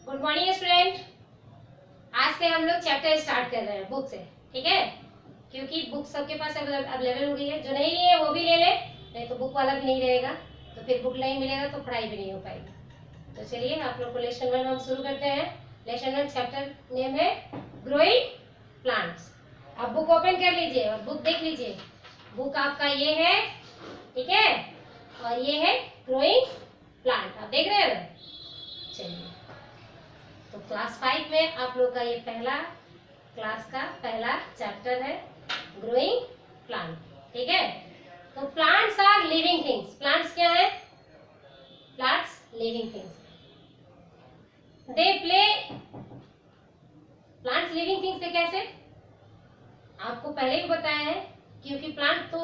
Good morning student. आज से हम लोग चैप्टर स्टार्ट कर रहे हैं बुक से, ठीक है। क्योंकि बुक सबके पास अवेलेबल हो गई है, जो नहीं लिए वो भी ले ले, नहीं तो बुक वाला भी नहीं रहेगा, तो फिर बुक नहीं मिलेगा तो पढ़ाई भी नहीं हो पाएगी। तो चलिए आप लोग को लेसन 1 हम शुरू करते हैं। लेसन 1 चैप्टर नेम है ग्रोइंग प्लांट्स। आप बुक ओपन कर लीजिए और बुक देख लीजिए। बुक आपका ये है, ठीक है, और ये है ग्रोइंग प्लांट, आप देख रहे हैं। चलिए, तो क्लास 5 में आप लोग का ये क्लास का पहला चैप्टर है ग्रोइंग प्लांट, ठीक है। तो plants are living things. Plants क्या है? Plants living things. They play. Plants living things है कैसे? आपको पहले भी बताया है, क्योंकि प्लांट तो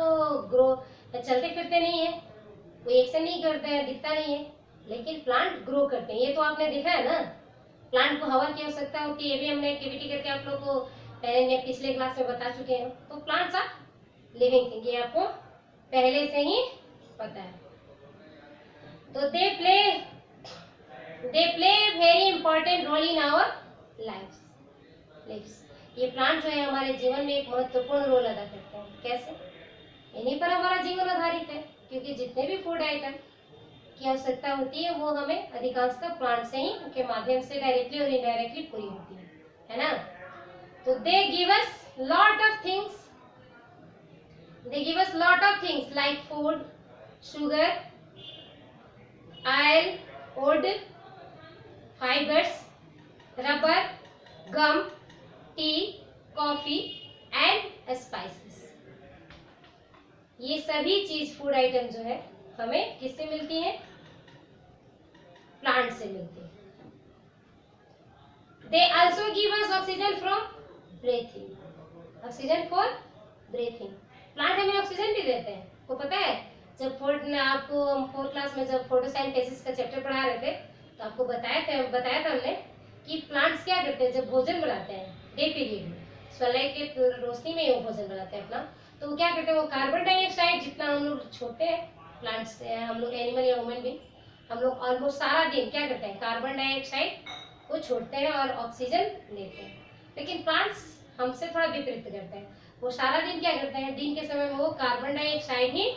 ग्रो चलते फिरते नहीं है, कोई एक्शन नहीं करते हैं, दिखता नहीं है, लेकिन प्लांट ग्रो करते हैं। ये तो आपने देखा है ना। प्लांट को हवा की आवश्यकता होती है, ये भी हमने एक्टिविटी करके आप लोग को पहले पिछले क्लास में बता चुके हैं। तो प्लांट्स आर लिविंग थिंग, ये आपको पहले से ही पता है। तो they play very important role in our lifes. ये प्लांट जो है हमारे जीवन में एक महत्वपूर्ण रोल अदा करते हैं। कैसे? इन्हीं पर हमारा जीवन आधारित है, क्योंकि जितने भी फूड आइटम की आवश्यकता होती है वो हमें अधिकांशतः प्लांट से ही के माध्यम से डायरेक्टली और इनडायरेक्टली पूरी होती है ना। तो they give us lot of things like food, sugar, oil, wood, fibres, rubber, gum, tea, coffee and spices. ये सभी चीज फूड आइटम जो है हमें किससे मिलती है? प्लांट से मिलती है। They also give us oxygen from breathing. Oxygen for breathing. Plant हमें ऑक्सीजन भी देते हैं। को पता है, जब आपको 4th क्लास में जब फोटोसिंथेसिस का चैप्टर पढ़ा रहे थे तो आपको बताया था हमने कि प्लांट्स क्या करते हैं जब भोजन बनाते हैं डे पीरियड में, सनलाइट के रोशनी में वो भोजन बनाते हैं अपना। तो वो क्या करते हैं, वो कार्बन डाइऑक्साइड जितना हम लोग छोड़ते हैं प्लांट्स से, हम लोग एनिमल या ह्यूमन भी, हम लोग ऑलमोस्ट सारा दिन क्या करते हैं, कार्बन डाइऑक्साइड को छोड़ते हैं और ऑक्सीजन लेते हैं। लेकिन प्लांट्स हमसे थोड़ा विपरीत करते हैं। वो सारा दिन क्या करते हैं, दिन के समय में वो कार्बन डाइऑक्साइड ही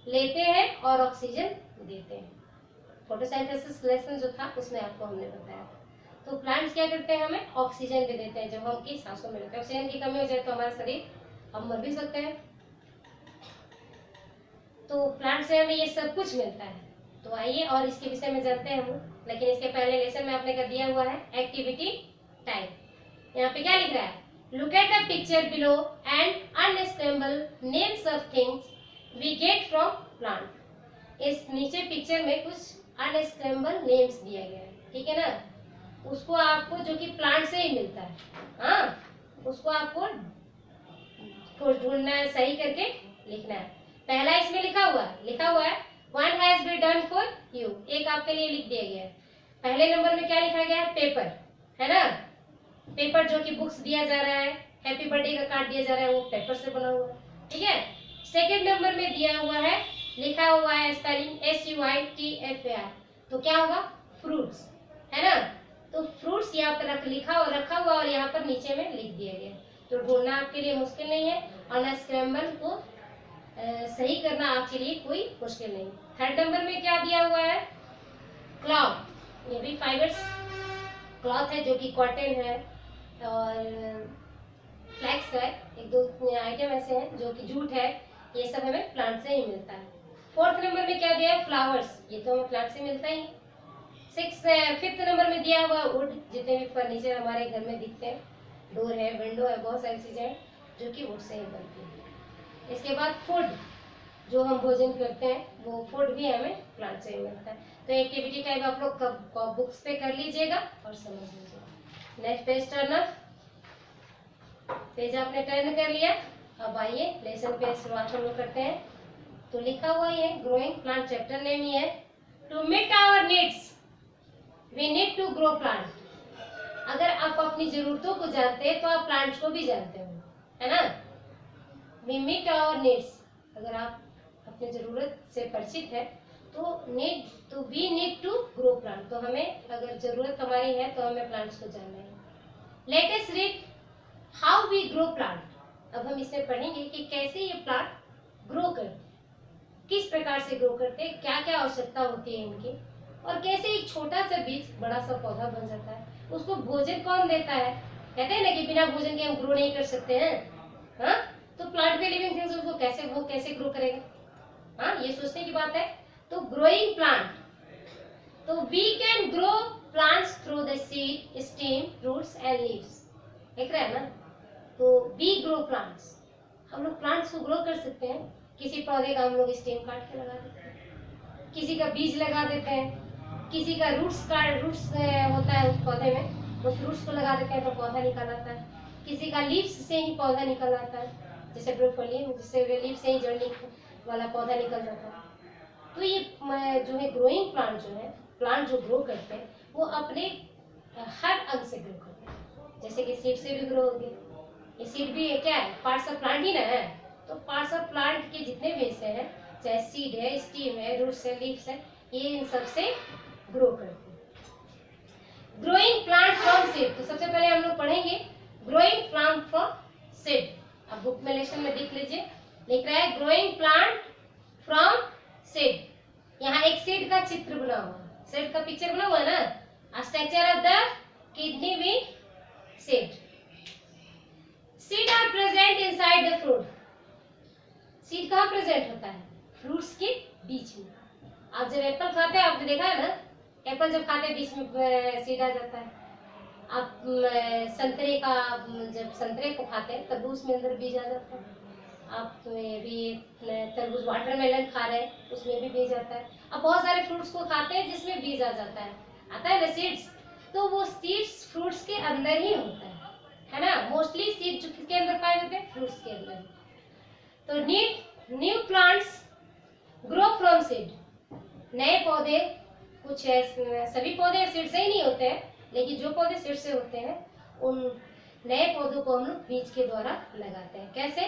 लेते हैं और ऑक्सीजन देते हैं। फोटोसिंथेसिस लेसन जो था उसमें आपको हमने बताया। तो प्लांट्स क्या करते हैं, हमें ऑक्सीजन भी देते हैं जब हम की सांसों में लेते हैं। ऑक्सीजन की कमी हो जाए तो हमारा शरीर, हम मर भी सकते हैं। तो प्लांट से हमें ये सब कुछ मिलता है। तो आइए और इसके विषय में जानते हैं हम, लेकिन इसके पहले लेसन में आपने कर दिया हुआ है एक्टिविटी टाइम। यहाँ पे क्या लिख रहा है, look at the picture below and unscramble names of things we get from plant. इस नीचे पिक्चर में कुछ अनस्क्रैम्बल नेम्स दिया गया है, ठीक है ना। उसको आपको, जो कि प्लांट से ही मिलता है, हाँ, उसको आपको ढूंढना है, सही करके लिखना है। पहला इसमें लिखा हुआ है one has been done for you, एक आपके लिए लिख दिया गया है। पहले नंबर में क्या लिखा गया है, पेपर, है ना। पेपर जो कि बुक्स दिया जा रहा है, हैप्पी बर्थडे का कार्ड दिया जा रहा है, वो पेपर से बना हुआ है, ठीक है। सेकंड नंबर में दिया हुआ है, लिखा हुआ है स्पेलिंग SUITFAR, तो क्या होगा, फ्रूट्स, है ना। तो फ्रूट्स यहाँ पर रखा हुआ और यहाँ पर नीचे में लिख दिया गया। तो ढूंढना आपके लिए मुश्किल नहीं है, और स्क्रैम्बल को सही करना आपके लिए कोई मुश्किल नहीं। थर्ड नंबर में क्या दिया हुआ है, क्लॉथ, ये भी फाइबर्स क्लॉथ है, जो कि कॉटन है और फ्लैक्स है, एक दो आइटम ऐसे हैं जो कि जूट है, ये सब हमें प्लांट से ही मिलता है। फोर्थ नंबर में क्या दिया है, फ्लावर्स, ये तो हमें प्लांट से मिलता ही। फिफ्थ नंबर में दिया हुआ वुड, जितने भी फर्नीचर हमारे घर में दिखते हैं, डोर है, विंडो है, बहुत सारी चीजें हैं जो कि वुड से ही बनती है। इसके बाद फूड, जो हम भोजन करते हैं वो फूड भी हमें प्लांट से ही मिलता है। तो एक्टिविटी टाइप आप लोग बुक्स पे कर लीजिएगा और समझ लीजिएगा। नेक्स्ट पेज टर्न, पेज आपने टर्न कर लिया। अब आइए लेसन पे शुरुआत हम लोग करते हैं। तो लिखा हुआ है ग्रोइंग प्लांट, चैप्टर नेम ही है to meet our needs we need to grow plant. अगर आप अपनी जरूरतों को जानते हैं तो आप प्लांट्स को भी जानते हो, है ना। वी मीट आवर नीड्स, अगर आप अपनी जरूरत से परिचित है तो we need to grow plant, तो हमें अगर जरूरत हमारी है तो हमें प्लांट्स को जानना है। Let us read how we grow plant. अब हम इसमें पढ़ेंगे कि कैसे ये प्लांट ग्रो करते, किस प्रकार से ग्रो करते हैं, क्या क्या आवश्यकता होती है इनकी, और कैसे एक छोटा सा बीज बड़ा सा पौधा बन जाता है। उसको भोजन कौन देता है? कहते हैं ना कि बिना भोजन के हम ग्रो नहीं कर सकते हैं। हाँ, तो प्लांट में लिविंग थिंग्स उसको कैसे ग्रो करेगा? हाँ, ये सोचने की बात है। तो ग्रोइंग प्लांट, तो we can grow plants through the seed, stem, roots and leaves. देख रहे हैं ना? तो वी ग्रो प्लांट्स, हम लोग प्लांट्स को ग्रो कर सकते हैं। किसी पौधे का हम लोग स्टेम काट के लगा देते हैं, किसी का बीज लगा देते हैं, किसी का रूट्स होता है उस पौधे में, उस रूट्स को लगा देते हैं तो पौधा निकल आता है। किसी का लीव्स से ही पौधा निकल आता है, जैसे ब्रोकोली, जिससे लीव्स से ही जड़ वाला पौधा निकल जाता है। तो ये जो है ग्रोइंग प्लांट जो है, प्लांट जो ग्रो करते हैं वो अपने हर अंग से ग्रो करते हैं। जैसे कि सीड से भी ग्रो होंगे, ये सीड भी क्या है? पार्ट्स ऑफ प्लांट ही ना है। तो पार्ट्स ऑफ प्लांट के जितने भी हिस्से हैं, चाहे सीड है, स्टीम है, रूट्स है, लीव्स है, ये इन सब से ग्रो करते हैं। ग्रोइंग प्लांट फ्रॉम सीड, तो सबसे पहले हम लोग पढ़ेंगे ग्रोइंग प्लांट फ्रॉम सीड। अब बुक में लेसन में देख लीजिए, लिख रहा है ग्रोइंग प्लांट फ्रॉम सीड। यहाँ एक सीड का चित्र बना हुआ है, सीड का पिक्चर बना हुआ है ना, structure of the kidney with seed. Seed are present inside the fruit. Seed कहाँ प्रेजेंट होता है? फ्रूट्स के बीच में। आप जब एप्पल खाते हैं, आपने देखा है ना, एप्पल जब खाते हैं बीच में सीड आ जाता है। आप संतरे का, जब संतरे को खाते हैं तब उसमें अंदर बीज आ जाता है। आप भी तरबूज, वाटरमेलन खा रहे हैं, उसमें भी बीज आता है। आप बहुत सारे फ्रूट्स को खाते हैं जिसमें बीज आ जाता है, आता है ना सीड्स। तो वो सीड्स फ्रूट्स के अंदर ही होता है ना। मोस्टली सीड जो किसके अंदर पाए जाते हैं? फ्रूट्स के अंदर। तो new plants grow from seed. नए पौधे, कुछ सभी पौधे सीड से ही नहीं होते हैं, लेकिन जो पौधे सीड से होते हैं उन नए पौधों को हम लोग बीज के द्वारा लगाते हैं। कैसे?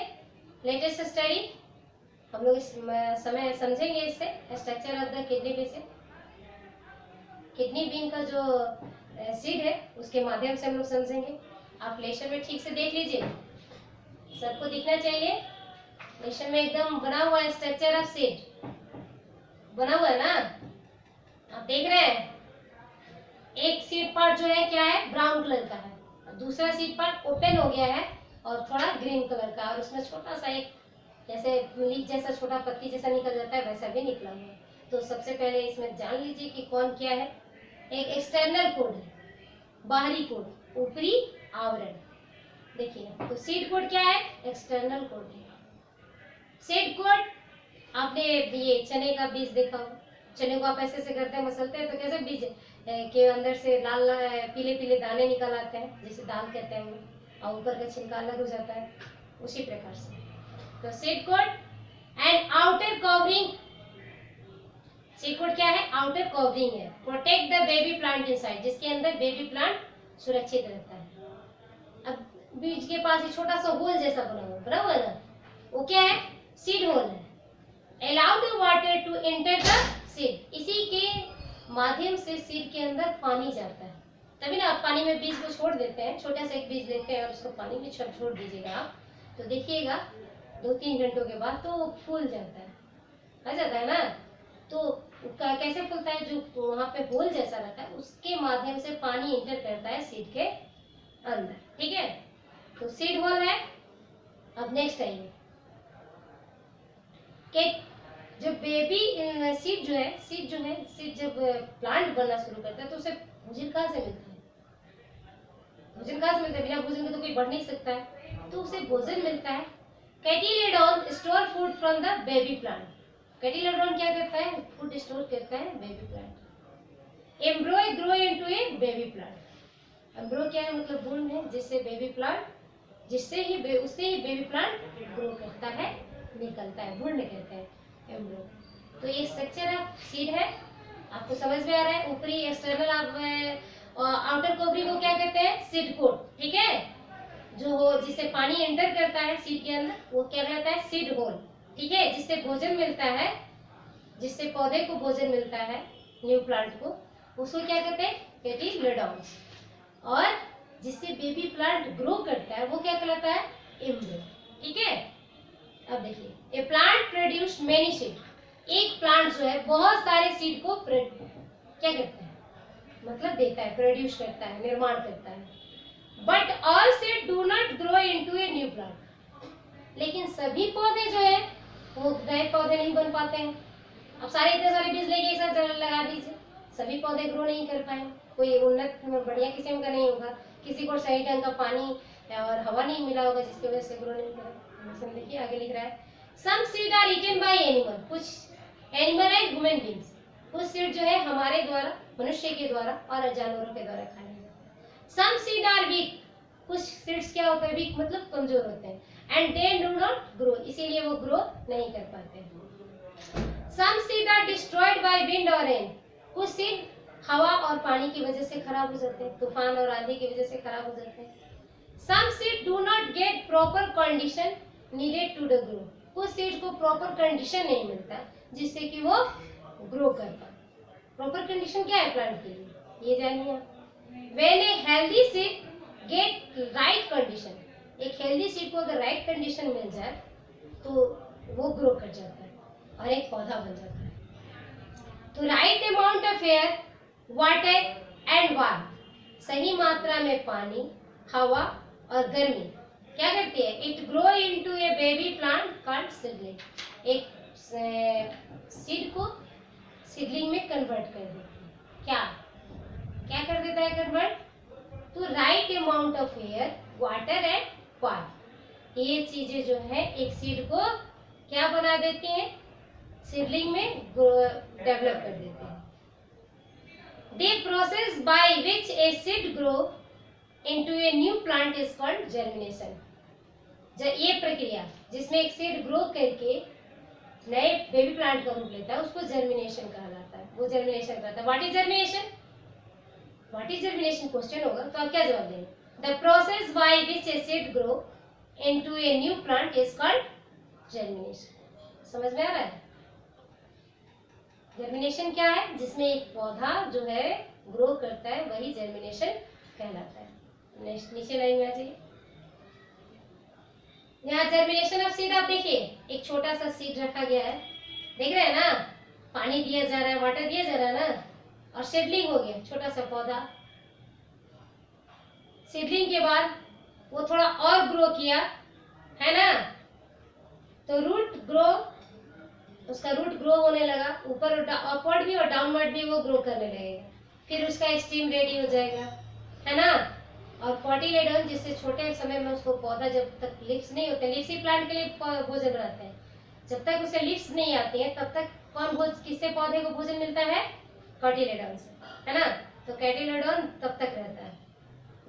लेटेस्ट स्टडी हम लोग इस समय समझेंगे इससे, structure of the kidney bean से। किडनी बीन का जो सीड है उसके माध्यम से हम लोग समझेंगे। आप लेसन में ठीक से देख लीजिए, सबको दिखना चाहिए। लेसन में एकदम बना हुआ है स्ट्रक्चर ऑफ सीड, बना हुआ है ना, आप देख रहे हैं। एक सीड पार्ट जो है क्या है? ब्राउन कलर का है। दूसरा सीड पार्ट ओपन हो गया है और थोड़ा ग्रीन कलर का, और उसमें छोटा सा एक जैसे लीफ जैसा छोटा पत्ती जैसा निकल जाता है, वैसा भी निकला हुआ है। तो सबसे पहले इसमें जान लीजिए कि कौन क्या है। एक एक्सटर्नल कोड है, बाहरी कोड, ऊपरी आवरण। देखिए, तो सीड कोड क्या है? एक्सटर्नल कोड है। सीड कोड, आपने ये चने का बीज देखा हो, चने को आप ऐसे से करते हैं, मसलते हैं, तो कैसे बीज के अंदर से लाल पीले पीले दाने निकल आते हैं, जैसे दाल कहते हैं हम, और ऊपर का छिलका अलग हो जाता है, उसी प्रकार से। तो seed code and outer covering. Seed code क्या है? आउटर कवरिंग है, protect the baby plant inside, जिसके अंदर बेबी प्लांट सुरक्षित रहता है। अब बीज के पास एक छोटा सा होल जैसा बना हुआ है ना, वो क्या है? सीड होल है। Allow the water to enter the seed, इसी के माध्यम से सीड के अंदर पानी जाता है। तभी ना आप पानी में बीज को छोड़ देते हैं, छोटा सा एक बीज लेते हैं और उसको पानी में छोड़ दीजिएगा आप, तो देखिएगा 2-3 घंटों के बाद तो वो फूल जाता है, आ जाता है ना। तो कैसे फूलता है? जो वहाँ पे होल जैसा रहता है उसके माध्यम से पानी इंटर करता है सीड के अंदर, ठीक है। तो सीड होल है। अब नेक्स्ट आइए कि जब बेबी सीड जब प्लांट बनना शुरू करता है तो उसे भोजन कहाँ से मिलता है? भोजन कहाँ से मिलता है? बिना भोजन के तो कोई बढ़ नहीं सकता है, तो उसे भोजन मिलता है। Cotyledon store food from the baby plant. Cotyledon क्या करता है? फूड स्टोर करता है baby plant. Embryo grow into a baby plant. Embryo क्या है? मतलब भ्रूण है, उससे ही बेबी प्लांट ग्रो करता है, निकलता है, भ्रूण कहते हैं एम्ब्रो। तो ये स्ट्रक्चर ऑफ सीड है, आपको समझ में आ रहा है। ऊपरी एक्सटर्नल आउटर कवरिंग को क्या कहते हैं? सीड कोट, ठीक है। जो हो जिससे पानी एंटर करता है सीड के अंदर वो क्या कहलाता है? सीड होल, ठीक है। जिससे भोजन मिलता है जिससे पौधे को भोजन मिलता है, न्यू प्लांट को, उसको क्या कहते हैं? कैटिलेडॉन्स। और जिससे बेबी प्लांट ग्रो करता है वो क्या कहलाता है? एम्ब्रियो। ठीक है, अब देखिए, ए प्लांट प्रोड्यूस मेनी सीड। एक प्लांट जो है बहुत सारे सीड को क्या करता है? मतलब देता है, प्रोड्यूस करता है, निर्माण करता है। But all seed do not grow into a new plant. लेकिन सभी पौधे जो है वो नए पौधे नहीं बन पाते हैं। अब सारे इतने सारे बीज लेके एक साथ लगा दीजिए, सभी पौधे ग्रो नहीं कर पाएंगे। कोई उन्नत बढ़िया किस्म का नहीं होगा, किसी को सही ढंग का पानी और हवा नहीं मिला होगा, जिसकी वजह से ग्रो नहीं करेगा। देखिए आगे लिख रहा है, some seed are eaten by animal. कुछ एनिमल एंड ह्यूमन बींग्स, कुछ सीड जो है हमारे द्वारा, मनुष्य के द्वारा और जानवरों के द्वारा खाए जाते हैं। Some seed are weak. कुछ सीड्स क्या होते हैं? वीक मतलब कमजोर होते हैं। And they do not grow, इसीलिए वो ग्रो नहीं कर पाते हैं। Some seed are destroyed by wind और रेन। कुछ सीड हवा और पानी की वजह से खराब हो जाते हैं, तूफान और आंधी की वजह से खराब हो जाते हैं। Some seed do not get proper condition needed to the grow. कुछ सीड को प्रॉपर कंडीशन नहीं मिलता जिससे कि वो ग्रो कर पाए। प्रॉपर कंडीशन क्या है प्लांट के लिए, ये जानिए आप। When a healthy seed get right condition, एक हेल्दी सीड को अगर राइट कंडीशन मिल जाए तो वो ग्रो कर जाता है और एक पौधा बन जाता है। तो right amount of air, water and warm, सही मात्रा में पानी, हवा और गर्मी क्या करती है? It grow into a baby plant called seedling. एक सीड को सीडलिंग में कन्वर्ट कर देती है। क्या क्या कर देता है convert? To right amount of air, water and warm. ये चीजें जो है एक सीड को क्या बना देती हैं? सीडलिंग में डेवलप कर देते हैं। The process by which a seed grow into a new plant is called germination. ये प्रक्रिया जिसमें एक सीड ग्रो करके नए बेबी प्लांट का रूप लेता है उसको जर्मिनेशन कहा जाता है। वो जर्मिनेशन करता है। What is germination? What is germination question होगा तो आप क्या जवाब देंगे? The process by which a seed grow into a new plant is called germination. समझ में आ रहा है? जर्मिनेशन क्या है? जिसमें एक पौधा जो है ग्रो करता है वही जर्मिनेशन कहलाता है। नीचे लाइन में आ जाइए। यहाँ जर्मिनेशन ऑफ सीड आप देखिए, एक छोटा सा सीड रखा गया है, देख रहे हैं ना? पानी दिया जा रहा है, वाटर दिया जा रहा है ना, और सीडलिंग हो गया, छोटा सा पौधा। सीडलिंग के बाद वो थोड़ा और ग्रो किया, है ना? तो रूट ग्रो, उसका रूट ग्रो होने लगा, ऊपर अपवर्ड भी और डाउनवर्ड भी वो ग्रो करने लगेगा। फिर उसका स्टीम रेडी हो जाएगा, है ना? और कोटिलेडोन, जिससे छोटे समय में उसको पौधा, जब तक लीव्स नहीं होते, लीव्स ही प्लांट के लिए भोजन बनाते हैं, जब तक उसे लीव्स नहीं आती हैं तब तक किससे पौधे को भोजन मिलता है? कोटिलेडोन से, है ना? तो कोटिलेडोन तब तक रहता है,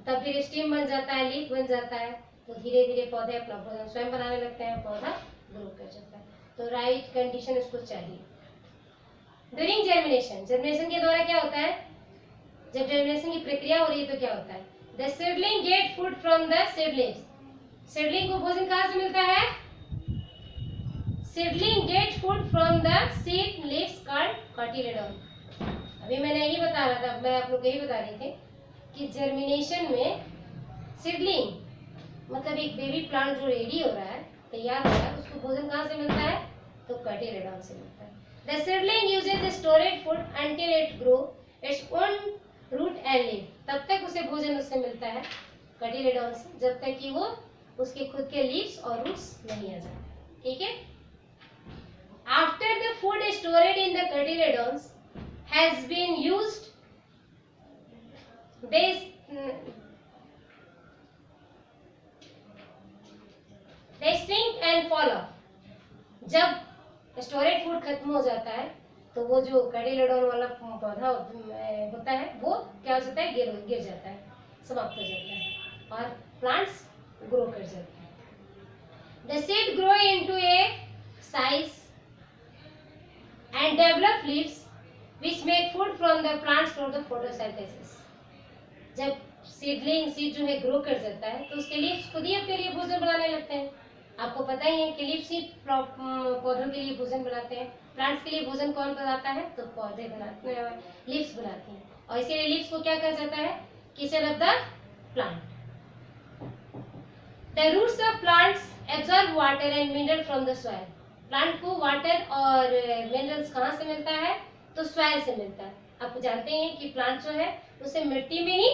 तब फिर स्टीम बन जाता है, लीफ बन जाता है, तो धीरे धीरे पौधे अपना भोजन स्वयं बनाने लगते हैं, पौधा ग्रो कर जाता है। तो राइट कंडीशन उसको चाहिए। ड्यूरिंग जर्मिनेशन, जर्मिनेशन के द्वारा क्या होता है? जब जर्मिनेशन की प्रक्रिया हो रही है तो क्या होता है? The seedling get food from the seedlings. Seedling को भोजन कहाँ से मिलता है? Seedling get food from the seed leaves called cotyledon. अभी मैंने यही बता रहा था, मैं आप लोग यही बता रही थी कि जर्मिनेशन में सीडलिंग मतलब एक बेबी प्लांट जो रेडी हो रहा है, तैयार हो रहा है, उसको भोजन कहाँ से मिलता है? तो कोटिलेडोन से मिलता है। The seedling uses storage food until it grow its own root and leaf. तब तक उसे भोजन उससे मिलता है कोटिलेडोन से, जब तक कि वो उसके खुद के लीव्स और रूट्स नहीं आ जाते। ठीक है? After the food stored in the cotyledons has been used, they shrink and fall off। जब स्टोरेज फूड खत्म हो जाता है तो वो जो कोटिलेडोन वाला पौधा होता है वो क्या हो जाता है? गिर जाता है, समाप्त हो जाता है और प्लांट्स ग्रो कर जाते हैं। The seed grow into A size and develop leaves which make food from the plants for the photosynthesis. जब सीड जो है ग्रो कर जाता है तो उसके लीव्स खुद ही अपने लिए भोजन बनाने लगते हैं। आपको पता ही है कि लीव्स ही पौधों के लिए भोजन बनाते हैं। प्लांट्स के लिए भोजन कौन बनाता है? तो पौधे बनाते हैं, लीव्स बनाती हैं, और इसीलिए लीव्स को क्या कहा जाता है? Kitchen of the plant. The roots of plants absorb water and mineral from the soil. Plant को वाटर और मिनरल्स कहाँ से मिलता है? तो सॉइल से मिलता है। आप जानते हैं कि प्लांट जो है उसे मिट्टी में ही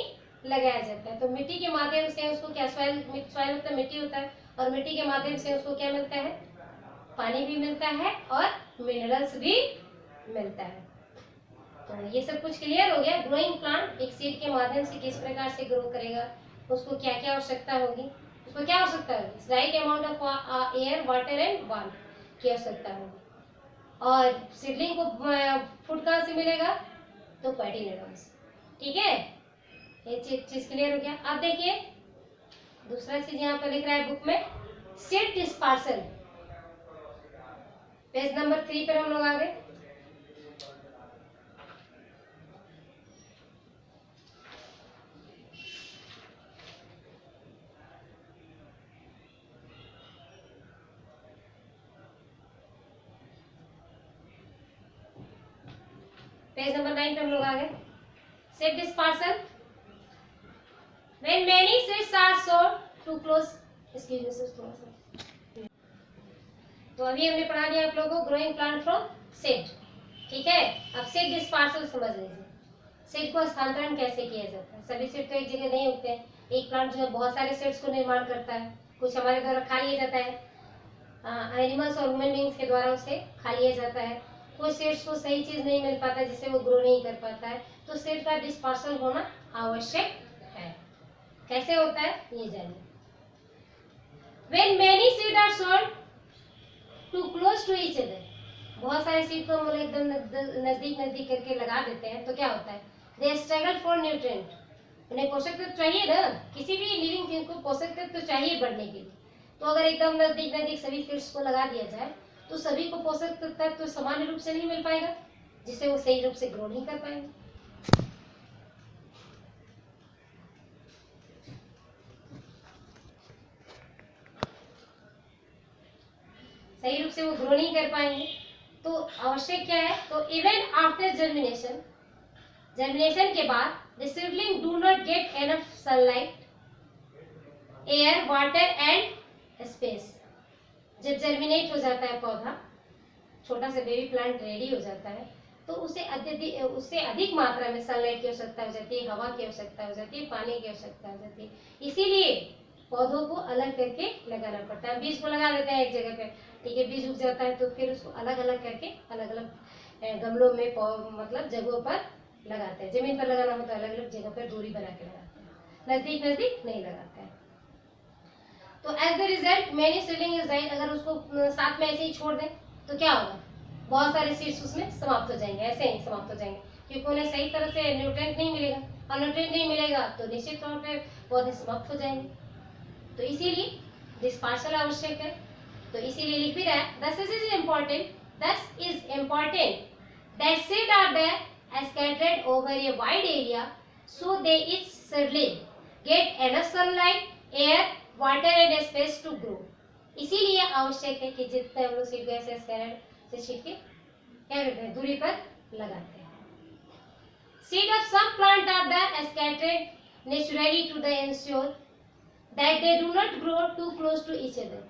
लगाया जाता है, तो मिट्टी के माध्यम से उसको क्या, सॉइल मतलब मिट्टी होता है, और मिट्टी के माध्यम से उसको क्या मिलता है? पानी भी मिलता है और मिनरल्स भी मिलता है। तो ये सब कुछ क्लियर हो गया। ग्रोइंग प्लांट एक सीड के माध्यम से किस प्रकार से ग्रो करेगा, उसको क्या क्या आवश्यकता होगी, उसको क्या आवश्यकता होगी? Right amount of air, water and warmth की आवश्यकता होगी। और सीडलिंग को फूड कहाँ से मिलेगा? तो पैटिनेडॉन्स। ठीक है, ये चीज क्लियर हो गया। अब देखिए दूसरा चीज यहाँ पर लिख रहा है बुक में, सीड डिस्पर्सल। पेज नंबर 3 पर हम लोग आ गए। पेज नंबर 9 पे हम लोग आ गए। Seed dispersal, when many seeds are sown too close, excuse me sir, थोड़ा सा। तो अभी हमने पढ़ा दिया आप लोगों को ग्रोइंग प्लांट फ्रॉम सीड। ठीक है, अब सीड डिस्पर्सल समझ लीजिए। सीड को स्थानांतरण कैसे किया जाता है? सभी सीड तो एक जगह नहीं उगते हैं। एक प्लांट जो है बहुत सारे सीड्स को निर्माण करता है, कुछ हमारे द्वारा खा लिया जाता है, एनिमल्स और ह्यूमन बींग्स के द्वारा उसे खा लिया जाता है। कुछ सीड्स को सही चीज नहीं मिल पाता जिससे वो ग्रो नहीं कर पाता है, तो सीड का डिस्पर्सल होना आवश्यक है। कैसे होता है ये जानिए। When many seeds are sown too close to each other, बहुत सारे सीड को हम लोग एकदम नजदीक नजदीक करके लगा देते हैं, तो क्या होता है? They struggle for nutrient, उन्हें पोषक तत्व चाहिए ना, किसी भी लिविंग थिंग को पोषक तत्व चाहिए बढ़ने के लिए। तो अगर एकदम नजदीक नजदीक सभी सीड्स को लगा दिया जाए तो सभी को पोषक तत्व तो समान रूप से नहीं मिल पाएगा, जिससे वो सही रूप से ग्रो नहीं कर पाएंगे। सही रूप से वो ग्रो नहीं कर पाएंगे। तो आवश्यक क्या है? तो इवन आफ्टर जर्मिनेशन, जर्मिनेशन के बाद the seedling do not get enough sunlight, air, water and space. जब जर्मिनेट हो जाता है पौधा, छोटा सा बेबी प्लांट रेडी हो जाता है, तो उससे अधिक मात्रा में सनलाइट की आवश्यकता हो जाती है, हवा की आवश्यकता हो जाती है, पानी की आवश्यकता हो जाती है। इसीलिए पौधों को अलग करके लगाना पड़ता है। बीज को लगा देते हैं एक जगह पे, ठीक है, बीज उग जाता है तो फिर उसको अलग अलग करके अलग अलग गमलों में मतलब जगहों पर लगाते हैं। जमीन पर लगाना होता है अलग अलग जगह पर दूरी बना के लगाते हैं, नजदीक नजदीक नहीं लगाते हैं। तो as the result many seedling is died, अगर उसको साथ में ऐसे ही छोड़ दें तो क्या होगा? बहुत सारे सीड्स उसमें समाप्त हो जाएंगे, ऐसे ही समाप्त हो जाएंगे, क्योंकि उन्हें सही तरह से न्यूट्रिएंट नहीं मिलेगा, और न्यूट्रिएंट नहीं मिलेगा तो निश्चित तौर पे पौधे समाप्त हो जाएंगे। तो इसीलिए डिस्पर्सल आवश्यक है। तो इसीलिए लिख भी रहा है, thus is important, thus is important that seed are there scattered over a wide area so they each seedling get enough sunlight, air, water and space to grow। इसीलिए आवश्यक है कि जितने हम लोग सीड को ऐसे स्कैटर्ड से छीट के क्या करते हैं? दूरी पर लगाते हैं। Seed of some plant are there scattered naturally to the ensure that they do not grow too close to each other।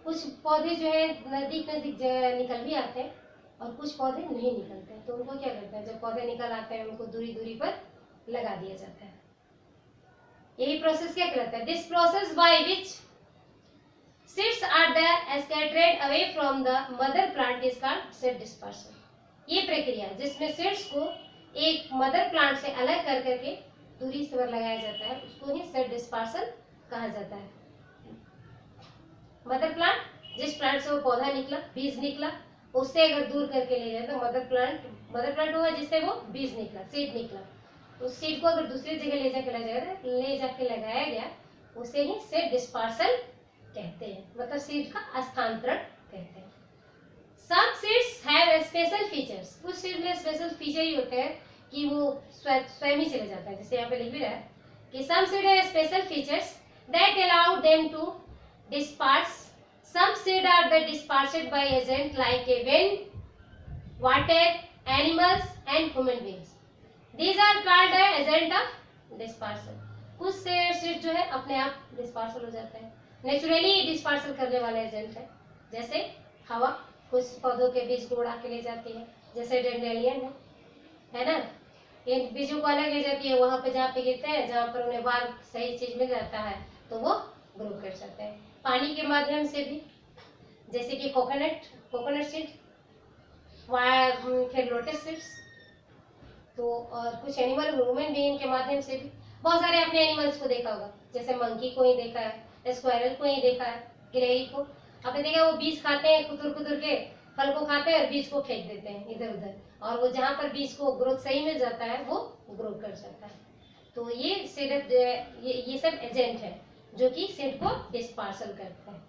कुछ पौधे जो है नजदीक नजदीक निकल भी आते हैं और कुछ पौधे नहीं निकलते हैं, तो उनको क्या करते हैं? जब पौधे निकल आते हैं उनको दूरी दूरी पर लगा दिया जाता है। यही प्रोसेस क्या कहलाता है? This process by which seeds are the scattered away from the mother plant is called seed dispersal. ये प्रक्रिया जिसमें सीड्स को एक मदर प्लांट से अलग कर करके दूरी पर लगाया जाता है, उसको ही सीड डिस्पर्सल कहा जाता है। मदर प्लांट, जिस प्लांट से वो पौधा निकला, बीज निकला, उससे अगर दूर करके ले जाए तो मदर प्लांट हुआ जिससे वो बीज निकला, सीड निकला। उस सीड को अगर दूसरी जगह ले जाके लगाया गया, उसे ही सीड डिस्पर्सल कहते हैं, मतलब सीड का स्थानांतरण कहते हैं। Some seeds have special features, कुछ सीड में स्पेशल फीचर ही होते हैं कि वो स्वयं ही चले जाता है। जैसे यहाँ पे लिख भी रहा है कि some seed have special features that allow them to disperse। Some seed are dispersed by agent like a wind, water, animals and human beings. These are called the agent of dispersal. कुछ seed जो है अपने आप dispersal हो जाते हैं, naturally dispersal करने वाले एजेंट है, जैसे हवा कुछ पौधों के बीज को उड़ा के ले जाती है, जैसे डेंडेलियन है ना, ये बीजों को अलग ले जाती है, वहां पे जहाँ पे गिरते हैं, जहाँ पर उन्हें बार सही चीज मिल जाता है तो वो ग्रो कर सकते हैं। पानी के माध्यम से भी, जैसे कि कोकोनट सीड, फिर लोटस सीड्स, तो और कुछ एनिमल ह्यूमन बीइंग के माध्यम से भी। बहुत सारे अपने एनिमल्स को देखा होगा, जैसे मंकी को ही देखा है, स्क्वायरल को ही देखा है, गिलहरी को आपने देखा, वो बीज खाते हैं, कुतुर के फल को खाते हैं और बीज को फेंक देते हैं इधर उधर, और वो जहाँ पर बीज को ग्रोथ सही मिल जाता है वो ग्रो कर सकता है। तो ये सिर्फ ये सब एजेंट है जो कि सीड को डिस्पर्सल करते हैं।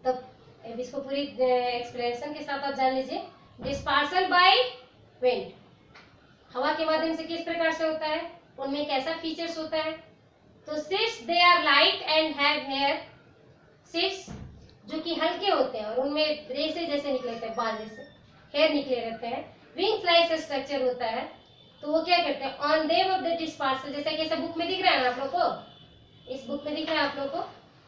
तब इसको पूरी एक्सप्लेनेशन के साथ आप जान लीजिए। डिस्पर्सल बाय विंड, हवा के माध्यम से किस प्रकार से होता है, उनमें कैसा फीचर्स होता है। तो seeds they are light and have hair, seeds जो कि हल्के होते हैं और उनमें रेसे जैसे निकले रहते हैं, बाल जैसे हेयर निकले रहते हैं, विंग फ्लाई स्ट्रक्चर होता है। तो वो क्या करते हैं, on them of the dispersal, जैसा कि ऐसा बुक में दिख रहा है ना आप लोग को, इस बुक में दिख रहा है आप लोग को,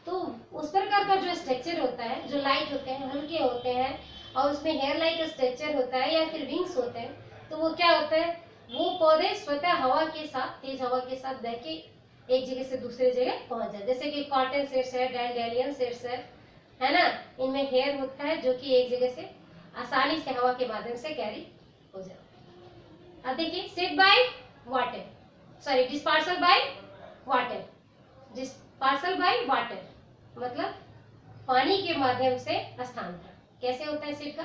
तो उस प्रकार का जो स्ट्रक्चर होता है, जो लाइट होते हैं, हल्के होते हैं और उसमें हेयर लाइक स्ट्रक्चर होता है या फिर विंग्स होते हैं, तो वो क्या होता है, वो पौधे स्वतः हवा के साथ, तेज हवा के साथ बह के एक जगह से दूसरे जगह पहुंच जाए। जैसे कि कॉटन सीड्स है, डैंडेलियन सीड्स है ना, इनमें हेयर होता है जो कि एक जगह से आसानी से हवा के माध्यम से कैरी हो जाता है। अब देखिए, seed by water, sorry dispersal by water, dispersal by water मतलब पानी के माध्यम से स्थानांतरण। कैसे होता है सीड का,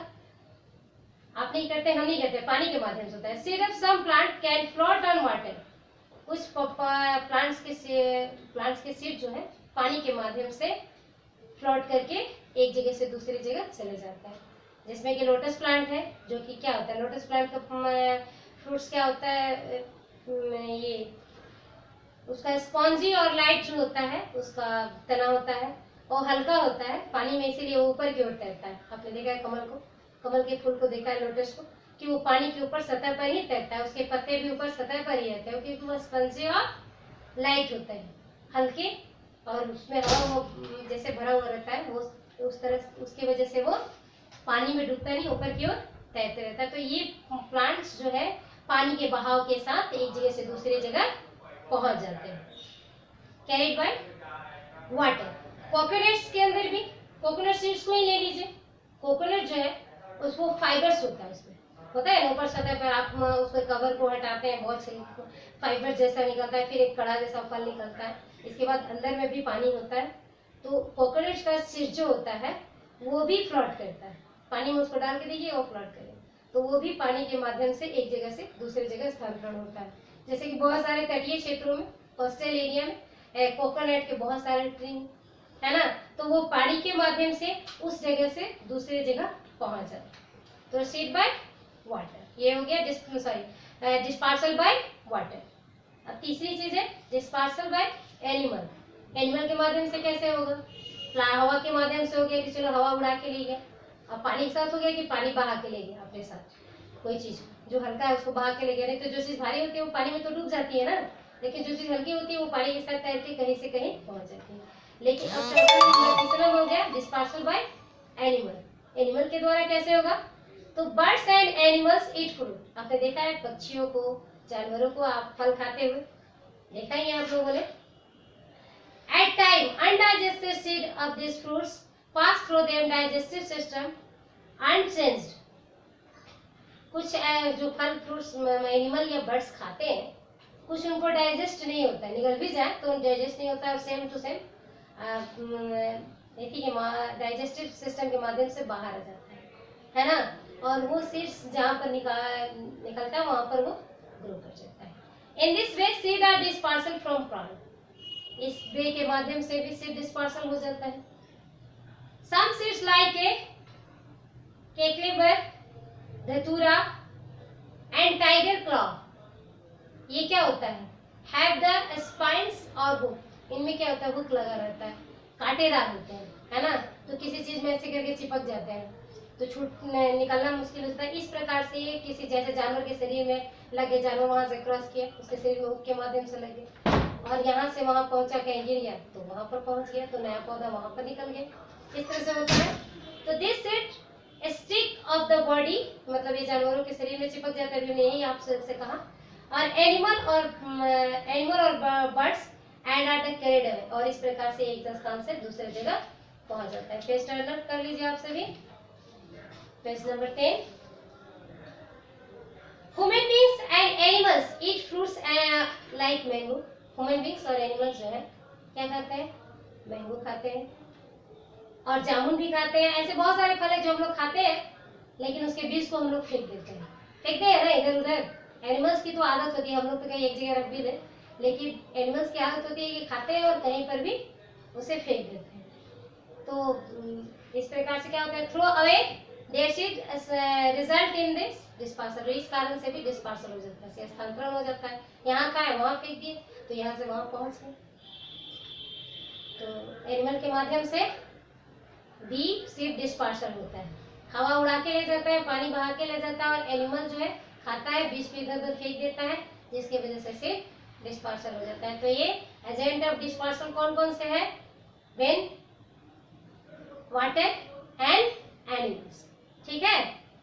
आप नहीं करते, हम नहीं करते, पानी के माध्यम से होता है। Seed of some plant can float on water, कुछ प्लांट्स के सीड जो है पानी के माध्यम से फ्लोट करके एक जगह से दूसरी जगह चले जाता है। जिसमें कि लोटस प्लांट है, जो कि क्या होता है, लोटस प्लांट का फ्रूट्स क्या होता है, ये उसका स्पॉन्जी और लाइट जो होता है, उसका तना होता है, वो हल्का होता है पानी में, इसीलिए वो ऊपर की ओर तैरता है। आपने देखा है कमल को, कमल के फूल को देखा है, लोटस को, कि वो पानी के ऊपर सतह पर ही तैरता है, उसके पत्ते भी ऊपर सतह पर ही रहते हैं, क्योंकि वो स्पंजी और लाइट होते हैं, हल्के, और उसमें हवा जैसे भरा हुआ रहता है, वो उस तरह, उसकी वजह से वो पानी में डूबता नहीं, ऊपर की ओर तैरते रहता है। तो ये प्लांट्स जो है पानी के बहाव के साथ एक जगह से दूसरी जगह पहुंच जाते हैं, कैरिड बाय वाटर। कोकोनट्स के अंदर भी, कोकोनट सीड्स को ही ले लीजिए, कोकोनट जो है उसको फाइबर्स होता है, उसमें होता है ऊपर सतह पर, आप उसके कवर को हटाते हैं, बहुत से फाइबर जैसा निकलता है, फिर एक कड़ा जैसा फल निकलता है, इसके बाद अंदर में भी पानी होता है। तो कोकोनट का सीड जो होता है वो भी फ्लोट करता है, पानी में उसको डाल के देखिए वो फ्लोट करेगा, तो वो भी पानी के माध्यम से एक जगह से दूसरी जगह स्थानांतरण होता है। जैसे कि बहुत सारे तटीय क्षेत्रों में, कोस्टल एरिया में कोकोनट के बहुत सारे ट्री है ना, तो वो पानी के माध्यम से उस जगह से दूसरी जगह पहुंच जाता है। तो सीड बाय वाटर, ये हो गया डिस्पर्सल बाय वाटर। अब तीसरी चीज है डिस्पर्सल बाय एनिमल। एनिमल के माध्यम से कैसे होगा, हवा के माध्यम से हो गया कि चलो हवा उड़ा के ले गया, अब पानी के साथ हो गया कि पानी बहा के ले गया अपने साथ, कोई चीज जो हल्का है उसको बहा के ले गया, नहीं तो जो चीज भारी होती है वो पानी में तो डूब जाती है ना, लेकिन जो चीज हल्की होती है वो पानी के साथ तैर के कहीं से कहीं पहुंच जाती है। लेकिन अब तीसरा हो गया डिस्पर्सल बाय एनिमल। एनिमल के द्वारा कैसे होगा, तो birds and animals eat fruit, आपने देखा है पक्षियों को, जानवरों को आप फल खाते हुए देखा ही है आप लोगों ने। At time, undigested seed of these fruits pass through their digestive system unchanged. कुछ जो फल फ्रूट्स एनिमल या बर्ड्स खाते हैं, कुछ उनको डाइजेस्ट नहीं होता है, निगल भी जाए तो डाइजेस्ट नहीं होता है, और सेम टू सेम देखिए डाइजेस्टिव सिस्टम के माध्यम से बाहर आ जाता है ना, और वो सीड्स जहाँ पर निकलता है वहाँ पर वो ग्रो कर जाता है। In this way seed are dispersal from plant, इस वे के माध्यम से भी सीड डिस्पर्सल हो जाता है। सम सीड्स लाइक केकलेबर, धतूरा एंड टाइगर क्लॉ, ये क्या होता है, हैव द स्पाइन्स और हुक, इनमें क्या होता है, हुक लगा रहता है, कांटेदार होते हैं है ना, तो किसी चीज में ऐसे करके चिपक जाते हैं, तो निकलना मुश्किल होता है। इस प्रकार से ये किसी जैसे जानवर के शरीर में लगे, जानवर वहां से क्रॉस किया, उसके शरीर में हुक के माध्यम से लगे और यहाँ से वहां पहुंचा, कहीं गिर गया तो वहां पर पहुंच गया, तो नया पौधा वहां पर निकल गया। इस तरह से होता है। तो this seed stick of the body, मतलब ये जानवरों के शरीर में चिपक जाता है, अभी यही आपसे कहा। और एनिमल और birds and are the carried away, और इस प्रकार से एक स्थान से दूसरे जगह पहुंच जाता है। पेज टर्न अप कर लीजिए आप सभी, page number 10। Human beings and animals eat fruits like mango. Human beings और एनिमल्स जो है क्या खाते हैं? मैंगो खाते हैं और जामुन भी खाते हैं। ऐसे बहुत सारे फल है जो हम लोग खाते हैं, लेकिन उसके बीज को हम लोग फेंक देते हैं, फेंकते हैं ना इधर उधर। एनिमल्स की तो आदत होती है, हम लोग तो कहीं एक जगह रख भी दे, लेकिन एनिमल्स की आदत होती है कि खाते हैं और कहीं पर भी उसे फेंक देते हैं। तो इस प्रकार से क्या होता है? Throw away their seed result in this dispersal. इस कारण से भी डिस्पर्सल हो जाता है, स्थानांतरण हो जाता है। यहाँ का है वहां फेंक दिए तो यहाँ से वहां पहुंच गए। तो एनिमल के माध्यम से भी सीड डिस्पर्सल होता है, हवा उड़ा के ले जाता है, पानी बहा के ले जाता है, और एनिमल जो है खाता है, बीज पे इधर उधर फेंक देता है, जिसकी वजह से सीड डिस्पर्सल हो जाता है। तो ये एजेंट ऑफ डिस्पर्सल कौन कौन से है? When, water and animals. ठीक है।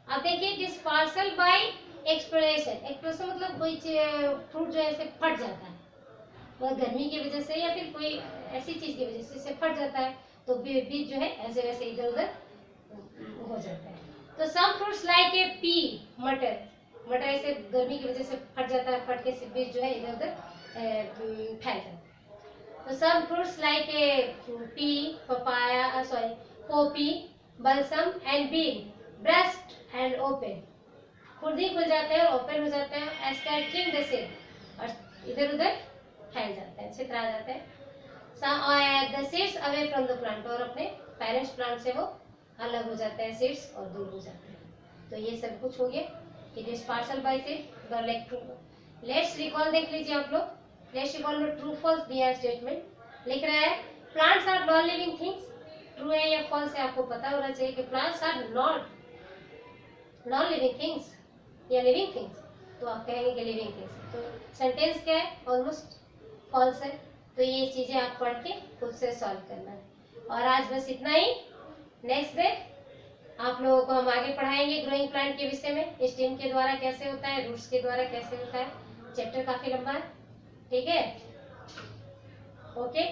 अब देखिए डिस्पर्सल बाय एक्सप्रेशन। एक्सप्रेशन मतलब कोई फ्रूट जो ऐसे फट जाता है, मतलब गर्मी की वजह से या फिर कोई ऐसी चीज की वजह से इसे फट जाता है, तो बीज जो है ऐसे वैसे इधर उधर हो जाता है। तो some fruits like a pea, मटर, मटर ऐसे गर्मी की वजह से फट जाता है, फट के बीज जो है इधर उधर फैल जाता है। तो some fruits like a pea, papaya, sorry poppy, balsam and bean burst and open, खुद ही खुल जाते हैं और ओपन हो जाते हैं, स्कैटरिंग द सीड, और इधर उधर फैल जाते हैं, छितरा जाते हैं। The seeds away from the plant, और अपने पेरेंट्स प्लांट से वो अलग हो जाते हैं, सीड्स, और दूर हो जाते हैं। तो ये सब कुछ हो गया कि dispersal by seed. Let's recall देख लीजिए आप लोग। लेट्स रिकॉल में ट्रू फॉल्स दिया है स्टेटमेंट, लिख रहा है plants are non living things. True है या फॉल्स है आपको पता होना चाहिए कि plants are not non living things या लिविंग थिंग्स, तो आप कहेंगे कि लिविंग थिंग्स। तो सेंटेंस क्या है? ऑलमोस्ट फॉल्स है। तो ये चीजें आप पढ़ के खुद से सॉल्व करना है। और आज बस इतना ही। नेक्स्ट डे आप लोगों को हम आगे पढ़ाएंगे ग्रोइंग प्लांट के विषय में, स्टेम के द्वारा कैसे होता है, रूट्स के द्वारा कैसे होता है। चैप्टर काफी लंबा है, ठीक है। Okay,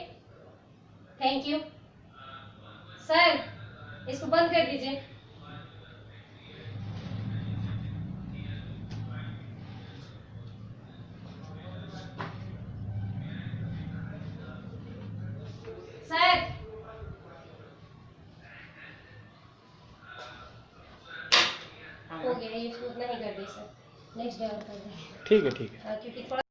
thank you. सर इसको बंद कर दीजिए। सर हो गया, ये उतना ही कर दे सर, नेक्स्ट डे और कर देंगे। ठीक है, ठीक है। क्योंकि थोड़ा